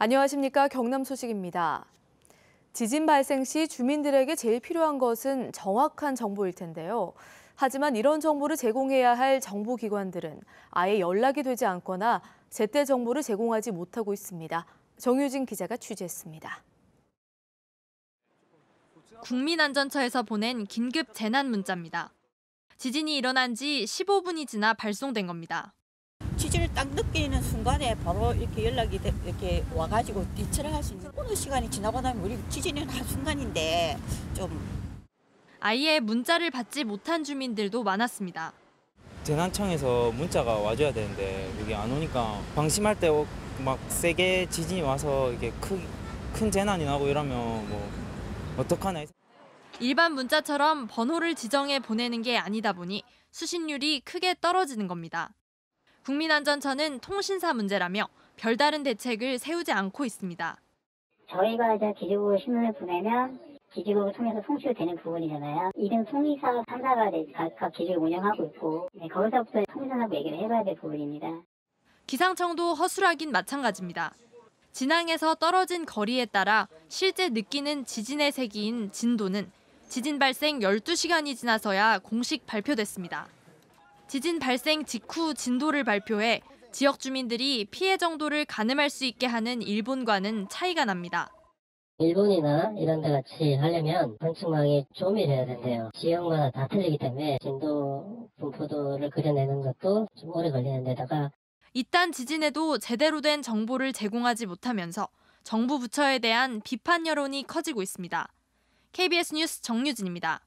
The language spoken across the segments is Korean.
안녕하십니까. 경남 소식입니다. 지진 발생 시 주민들에게 제일 필요한 것은 정확한 정보일 텐데요. 하지만 이런 정보를 제공해야 할 정부기관들은 아예 연락이 되지 않거나 제때 정보를 제공하지 못하고 있습니다. 정유진 기자가 취재했습니다. 국민안전처에서 보낸 긴급 재난 문자입니다. 지진이 일어난 지 15분이 지나 발송된 겁니다. 지진을 딱 느끼는 순간에 바로 이렇게 연락이 이렇게 와가지고 대처를 할 수 있는 어느 시간이 지나고 나면 우리 지진은 한순간인데 좀 아예 문자를 받지 못한 주민들도 많았습니다. 재난청에서 문자가 와줘야 되는데 여기 안 오니까 방심할 때 막 세게 지진이 와서 이게 큰 재난이 나고 이러면 뭐 어떡하나. 일반 문자처럼 번호를 지정해 보내는 게 아니다 보니 수신율이 크게 떨어지는 겁니다. 국민안전처는 통신사 문제라며 별다른 대책을 세우지 않고 있습니다. 저희가 이제 기지국 신문을 보내면 기지국을 통해서 송출되는 부분이잖아요. 이등 통신사 3사가 각각 기지국 운영하고 있고 거기서부터 통신사하고 얘기를 해봐야 될 부분입니다. 기상청도 허술하긴 마찬가지입니다. 진앙에서 떨어진 거리에 따라 실제 느끼는 지진의 세기인 진도는 지진 발생 12시간이 지나서야 공식 발표됐습니다. 지진 발생 직후 진도를 발표해 지역 주민들이 피해 정도를 가늠할 수 있게 하는 일본과는 차이가 납니다. 일본이나 이런 데 같이 하려면 건축망이 조밀해야 된대요. 지역마다 다 틀리기 때문에 진도 분포도를 그려내는 것도 좀 오래 걸리는 데다가 이딴 지진에도 제대로 된 정보를 제공하지 못하면서 정부 부처에 대한 비판 여론이 커지고 있습니다. KBS 뉴스 정유진입니다.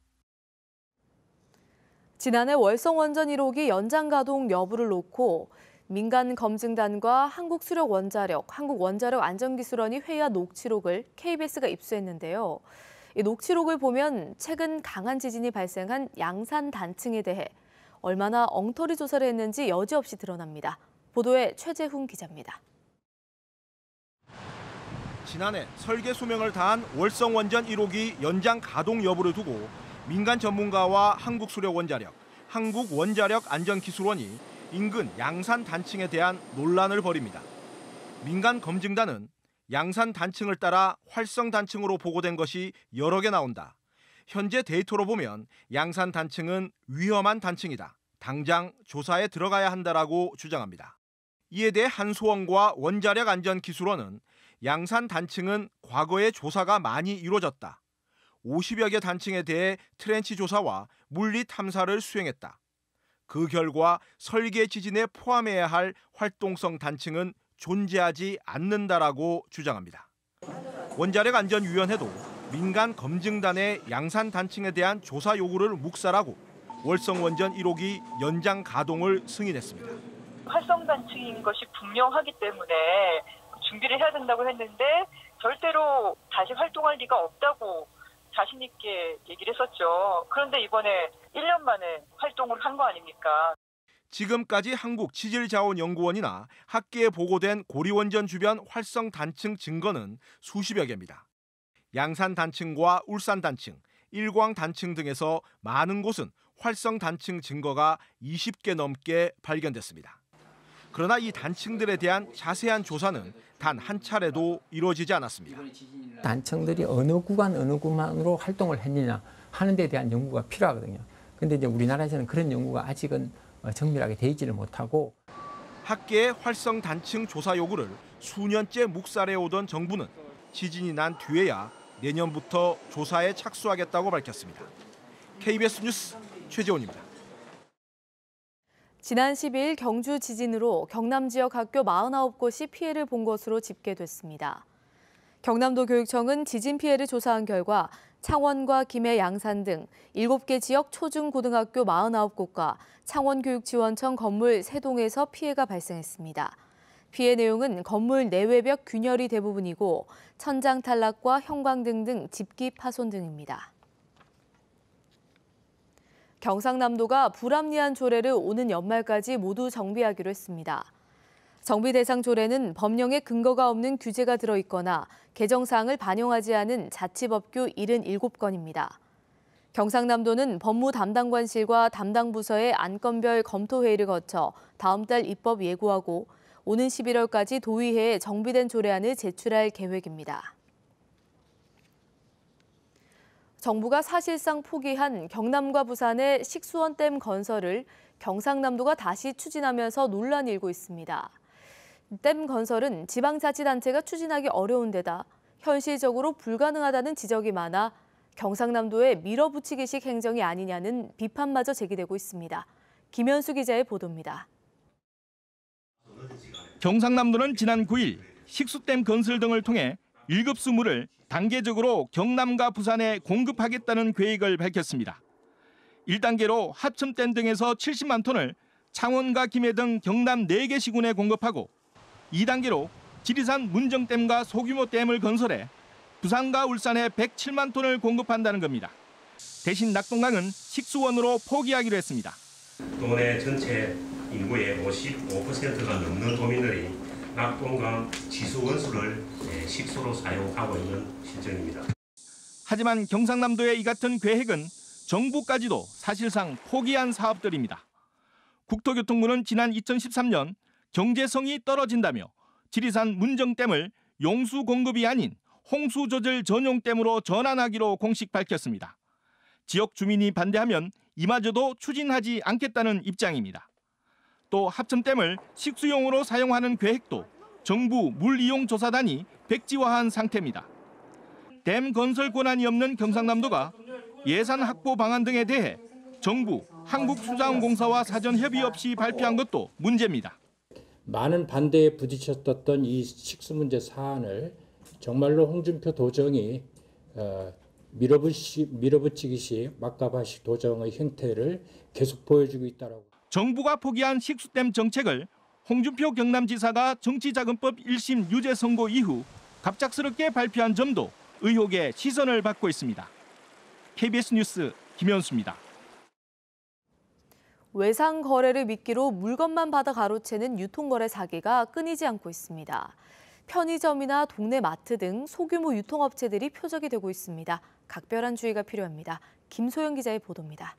지난해 월성원전 1호기 연장 가동 여부를 놓고 민간검증단과 한국수력원자력, 한국원자력안전기술원이 회의한 녹취록을 KBS가 입수했는데요. 이 녹취록을 보면 최근 강한 지진이 발생한 양산 단층에 대해 얼마나 엉터리 조사를 했는지 여지없이 드러납니다. 보도에 최재훈 기자입니다. 지난해 설계 수명을 다한 월성원전 1호기 연장 가동 여부를 두고 민간 전문가와 한국수력원자력, 한국원자력안전기술원이 인근 양산 단층에 대한 논란을 벌입니다. 민간 검증단은 양산 단층을 따라 활성 단층으로 보고된 것이 여러 개 나온다. 현재 데이터로 보면 양산 단층은 위험한 단층이다. 당장 조사에 들어가야 한다라고 주장합니다. 이에 대해 한수원과 원자력안전기술원은 양산 단층은 과거에 조사가 많이 이루어졌다. 50여 개 단층에 대해 트렌치 조사와 물리 탐사를 수행했다. 그 결과 설계 지진에 포함해야 할 활동성 단층은 존재하지 않는다라고 주장합니다. 원자력안전위원회도 민간 검증단의 양산 단층에 대한 조사 요구를 묵살하고 월성원전 1호기 연장 가동을 승인했습니다. 활성 단층인 것이 분명하기 때문에 준비를 해야 된다고 했는데 절대로 다시 활동할 리가 없다고 자신 있게 얘기를 했었죠. 그런데 이번에 1년 만에 활동을 한 거 아닙니까? 지금까지 한국지질자원연구원이나 학계에 보고된 고리원전 주변 활성 단층 증거는 수십여 개입니다. 양산 단층과 울산 단층, 일광 단층 등에서 많은 곳은 활성 단층 증거가 20개 넘게 발견됐습니다. 그러나 이 단층들에 대한 자세한 조사는 단 한 차례도 이루어지지 않았습니다. 단층들이 어느 구간으로 활동을 했느냐 하는 데 대한 연구가 필요하거든요. 근데 이제 우리나라에서는 그런 연구가 아직은 정밀하게 돼 있지를 못하고 학계의 활성 단층 조사 요구를 수년째 묵살해 오던 정부는 지진이 난 뒤에야 내년부터 조사에 착수하겠다고 밝혔습니다. KBS 뉴스 최재훈입니다. 지난 12일 경주 지진으로 경남 지역 학교 49곳이 피해를 본 것으로 집계됐습니다. 경남도 교육청은 지진 피해를 조사한 결과 창원과 김해 양산 등 7개 지역 초중고등학교 49곳과 창원교육지원청 건물 3동에서 피해가 발생했습니다. 피해 내용은 건물 내외벽 균열이 대부분이고 천장 탈락과 형광등 등 집기 파손 등입니다. 경상남도가 불합리한 조례를 오는 연말까지 모두 정비하기로 했습니다. 정비 대상 조례는 법령에 근거가 없는 규제가 들어있거나 개정사항을 반영하지 않은 자치법규 77건입니다. 경상남도는 법무담당관실과 담당 부서의 안건별 검토회의를 거쳐 다음 달 입법 예고하고 오는 11월까지 도의회에 정비된 조례안을 제출할 계획입니다. 정부가 사실상 포기한 경남과 부산의 식수원댐 건설을 경상남도가 다시 추진하면서 논란이 일고 있습니다. 댐 건설은 지방자치단체가 추진하기 어려운 데다 현실적으로 불가능하다는 지적이 많아 경상남도의 밀어붙이기식 행정이 아니냐는 비판마저 제기되고 있습니다. 김현수 기자의 보도입니다. 경상남도는 지난 9일 식수댐 건설 등을 통해 1급수 물을 단계적으로 경남과 부산에 공급하겠다는 계획을 밝혔습니다. 1단계로 하천댐 등에서 70만 톤을 창원과 김해 등 경남 4개 시군에 공급하고 2단계로 지리산 문정댐과 소규모 댐을 건설해 부산과 울산에 107만 톤을 공급한다는 겁니다. 대신 낙동강은 식수원으로 포기하기로 했습니다. 도내 전체 인구의 55%가 넘는 도민들이 낙동강 지수원수를 식수로 사용하고 있는 실정입니다. 하지만 경상남도의 이 같은 계획은 정부까지도 사실상 포기한 사업들입니다. 국토교통부는 지난 2013년 경제성이 떨어진다며 지리산 문정댐을 용수 공급이 아닌 홍수 조절 전용댐으로 전환하기로 공식 밝혔습니다. 지역 주민이 반대하면 이마저도 추진하지 않겠다는 입장입니다. 또 합천댐을 식수용으로 사용하는 계획도 정부 물이용조사단이 백지화한 상태입니다. 댐 건설 권한이 없는 경상남도가 예산 확보 방안 등에 대해 정부, 한국수자원공사와 사전 협의 없이 발표한 것도 문제입니다. 많은 반대에 부딪혔던 이 식수 문제 사안을 정말로 홍준표 도정이 밀어붙이기식 막가바식 도정의 형태를 계속 보여주고 있다라고. 정부가 포기한 식수댐 정책을 홍준표 경남지사가 정치자금법 1심 유죄 선고 이후 갑작스럽게 발표한 점도 의혹의 시선을 받고 있습니다. KBS 뉴스 김현수입니다. 외상 거래를 미끼로 물건만 받아 가로채는 유통거래 사기가 끊이지 않고 있습니다. 편의점이나 동네 마트 등 소규모 유통업체들이 표적이 되고 있습니다. 각별한 주의가 필요합니다. 김소영 기자의 보도입니다.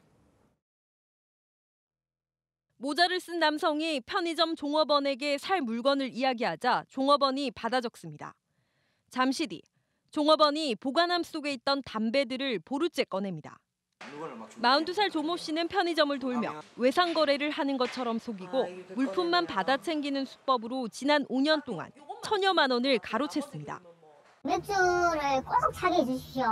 모자를 쓴 남성이 편의점 종업원에게 살 물건을 이야기하자 종업원이 받아 적습니다. 잠시 뒤 종업원이 보관함 속에 있던 담배들을 보루째 꺼냅니다. 42살 조모 씨는 편의점을 돌며 외상 거래를 하는 것처럼 속이고 물품만 받아 챙기는 수법으로 지난 5년 동안 천여만 원을 가로챘습니다. 맥주를 꼭 사게 해주십시오.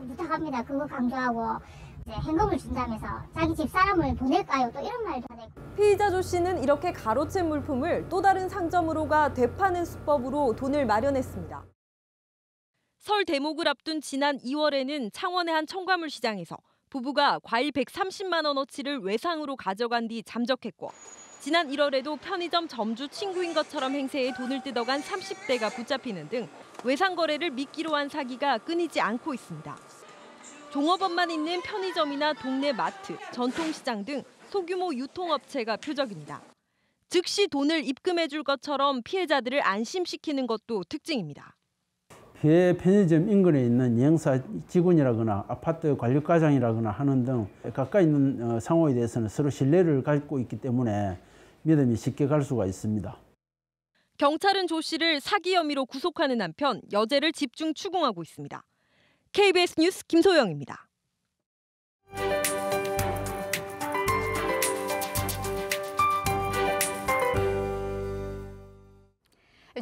부탁합니다. 그거 강조하고 현금을 준다면서 자기 집 사람을 보낼까요? 또 이런 말도 하고. 피의자 조 씨는 이렇게 가로챈 물품을 또 다른 상점으로 가 되파는 수법으로 돈을 마련했습니다. 설 대목을 앞둔 지난 2월에는 창원의 한 청과물 시장에서 부부가 과일 130만 원어치를 외상으로 가져간 뒤 잠적했고 지난 1월에도 편의점 점주 친구인 것처럼 행세해 돈을 뜯어간 30대가 붙잡히는 등 외상 거래를 미끼로 한 사기가 끊이지 않고 있습니다. 종업원만 있는 편의점이나 동네 마트, 전통시장 등 소규모 유통업체가 표적입니다. 즉시 돈을 입금해 줄 것처럼 피해자들을 안심시키는 것도 특징입니다. 피해 편의점 인근에 있는 영사 직원이라거나 아파트 관리과장이라거나 하는 등 가까이 있는 상호에 대해서는 서로 신뢰를 갖고 있기 때문에 믿음이 쉽게 갈 수가 있습니다. 경찰은 조 씨를 사기 혐의로 구속하는 한편 여죄를 집중 추궁하고 있습니다. KBS 뉴스 김소영입니다.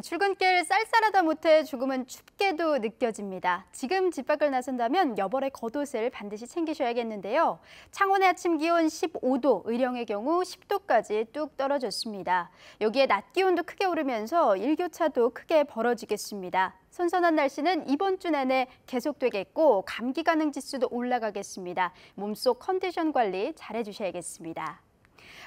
출근길 쌀쌀하다 못해 조금은 춥게도 느껴집니다. 지금 집 밖을 나선다면 여벌의 겉옷을 반드시 챙기셔야겠는데요. 창원의 아침 기온 15도, 의령의 경우 10도까지 뚝 떨어졌습니다. 여기에 낮 기온도 크게 오르면서 일교차도 크게 벌어지겠습니다. 선선한 날씨는 이번 주 내내 계속되겠고 감기 가능 지수도 올라가겠습니다. 몸속 컨디션 관리 잘해주셔야겠습니다.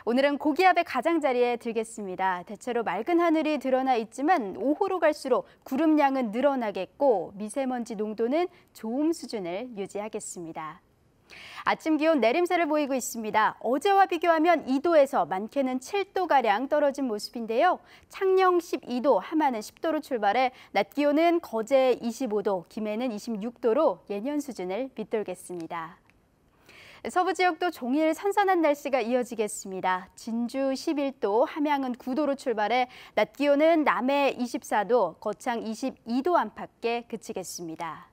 오늘은 고기압의 가장자리에 들겠습니다. 대체로 맑은 하늘이 드러나 있지만 오후로 갈수록 구름량은 늘어나겠고 미세먼지 농도는 좋음 수준을 유지하겠습니다. 아침 기온 내림세를 보이고 있습니다. 어제와 비교하면 2도에서 많게는 7도가량 떨어진 모습인데요. 창녕 12도, 함안은 10도로 출발해 낮 기온은 거제 25도, 김해는 26도로 예년 수준을 밑돌겠습니다. 서부 지역도 종일 선선한 날씨가 이어지겠습니다. 진주 11도, 함양은 9도로 출발해 낮 기온은 남해 24도, 거창 22도 안팎에 그치겠습니다.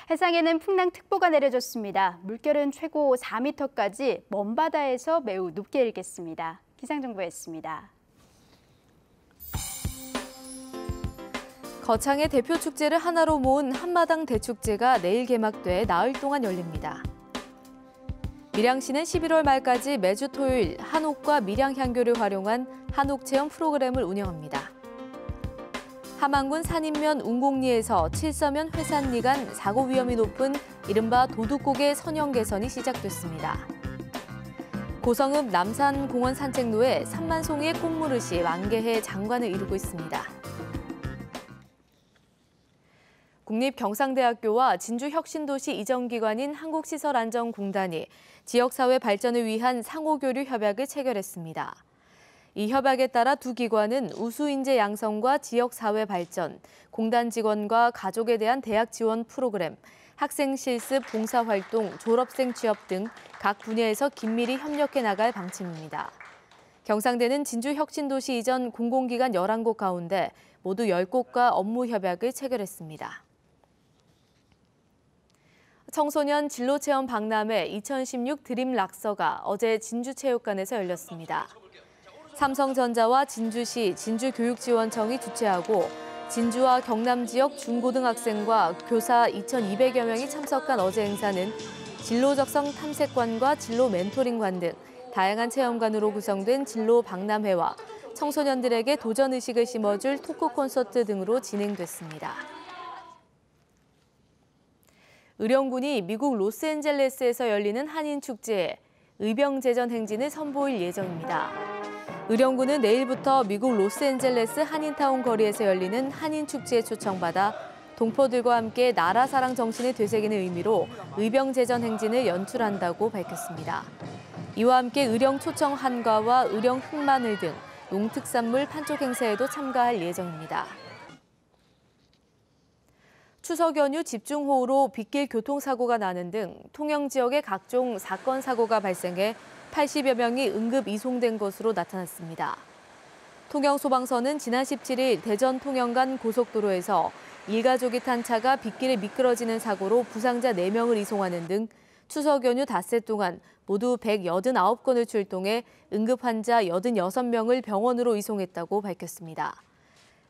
해상에는 풍랑특보가 내려졌습니다. 물결은 최고 4m까지 먼바다에서 매우 높게 일겠습니다. 기상정보였습니다. 거창의 대표 축제를 하나로 모은 한마당 대축제가 내일 개막돼 나흘 동안 열립니다. 밀양시는 11월 말까지 매주 토요일 한옥과 밀양향교를 활용한 한옥체험 프로그램을 운영합니다. 함안군 산인면 운곡리에서 칠서면 회산리 간 사고 위험이 높은 이른바 도둑곡의 선형 개선이 시작됐습니다. 고성읍 남산공원 산책로에 3만 송이의 꽃무릇이 만개해 장관을 이루고 있습니다. 국립경상대학교와 진주혁신도시 이전기관인 한국시설안전공단이 지역사회 발전을 위한 상호교류 협약을 체결했습니다. 이 협약에 따라 두 기관은 우수인재 양성과 지역사회 발전, 공단 직원과 가족에 대한 대학 지원 프로그램, 학생 실습, 봉사활동, 졸업생 취업 등 각 분야에서 긴밀히 협력해 나갈 방침입니다. 경상대는 진주혁신도시 이전 공공기관 11곳 가운데 모두 10곳과 업무 협약을 체결했습니다. 청소년 진로체험 박람회 2016 드림 락서가 어제 진주체육관에서 열렸습니다. 삼성전자와 진주시, 진주교육지원청이 주최하고 진주와 경남 지역 중고등학생과 교사 2,200여 명이 참석한 어제 행사는 진로 적성 탐색관과 진로 멘토링관 등 다양한 체험관으로 구성된 진로 박람회와 청소년들에게 도전의식을 심어줄 토크 콘서트 등으로 진행됐습니다. 의령군이 미국 로스앤젤레스에서 열리는 한인축제에 의병제전 행진을 선보일 예정입니다. 의령군은 내일부터 미국 로스앤젤레스 한인타운 거리에서 열리는 한인축제에 초청받아 동포들과 함께 나라 사랑 정신을 되새기는 의미로 의병제전 행진을 연출한다고 밝혔습니다. 이와 함께 의령 초청 한과와 의령 흑마늘 등 농특산물 판촉 행사에도 참가할 예정입니다. 추석 연휴 집중호우로 빗길 교통사고가 나는 등 통영 지역의 각종 사건 사고가 발생해 80여 명이 응급 이송된 것으로 나타났습니다. 통영소방서는 지난 17일 대전 통영 간 고속도로에서 일가족이 탄 차가 빗길에 미끄러지는 사고로 부상자 4명을 이송하는 등 추석 연휴 닷새 동안 모두 189건을 출동해 응급 환자 86명을 병원으로 이송했다고 밝혔습니다.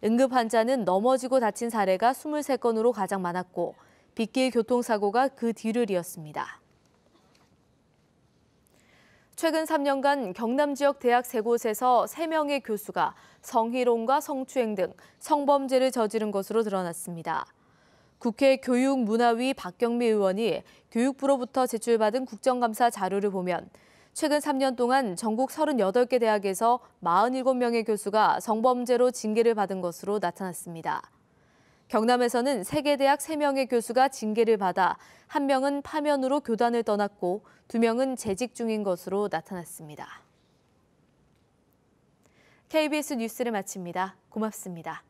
응급 환자는 넘어지고 다친 사례가 23건으로 가장 많았고 빗길 교통사고가 그 뒤를 이었습니다. 최근 3년간 경남 지역 대학 3곳에서 3명의 교수가 성희롱과 성추행 등 성범죄를 저지른 것으로 드러났습니다. 국회 교육문화위 박경미 의원이 교육부로부터 제출받은 국정감사 자료를 보면 최근 3년 동안 전국 38개 대학에서 47명의 교수가 성범죄로 징계를 받은 것으로 나타났습니다. 경남에서는 3개 대학 3명의 교수가 징계를 받아 1명은 파면으로 교단을 떠났고 2명은 재직 중인 것으로 나타났습니다. KBS 뉴스를 마칩니다. 고맙습니다.